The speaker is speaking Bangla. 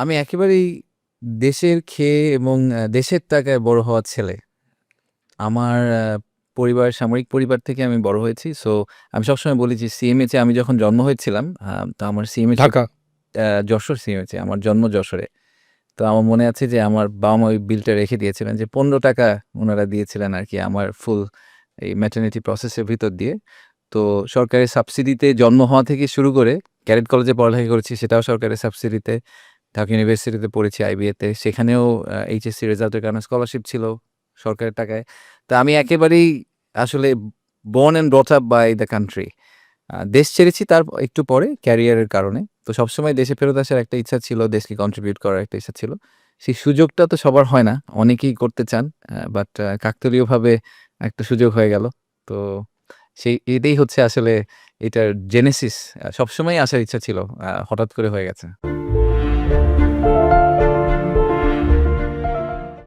আমি একেবারেই দেশের খেয়ে এবং দেশের টাকায় বড় হওয়ার ছেলে। আমার পরিবার সামরিক পরিবার থেকে আমি বড় হয়েছি। সো আমি সবসময় বলি যে সিএমএইচে আমি যখন জন্ম হয়েছিলাম, তো আমার সিএমএইচে ঢাকা। যশোর সিএমএইচে আমার জন্ম যশোরে। তো আমার মনে আছে যে আমার বাবা-মা ওই বিলটা রেখে দিয়েছিলেন যে ৳15 উনারা দিয়েছিলেন আরকি আমার ফুল এই ম্যাটারনিটি প্রসেসের ভিতর দিয়ে। তো সরকারি সাবসিডিতে জন্ম হওয়া থেকে শুরু করে ক্যাডেট কলেজে পড়ালেখা করেছি, সেটাও সরকারি সাবসিডিতে। ঢাকা ইউনিভার্সিটিতে পড়েছি আইবিএতে। সেখানেও এইচএসসি রেজাল্টের কারণে স্কলারশিপ ছিল সরকারের টাকায়। তো আমি একেবারেই আসলে born and brought up by the country. দেশ ছেড়েছি তার একটু পরে ক্যারিয়ারের কারণে। তো সবসময় দেশে ফেরত আসার একটা ইচ্ছা ছিল, দেশকে কন্ট্রিবিউট করার একটা ইচ্ছা ছিল। সেই সুযোগটা তো সবার হয় না। অনেকেই করতে চান। বাট কাকতালীয়ভাবে একটা সুযোগ হয়ে গেল। তো এটাই হচ্ছে আসলে এটার জেনেসিস। সবসময়ই আসার ইচ্ছা ছিল। হঠাৎ করে হয়ে গেছে।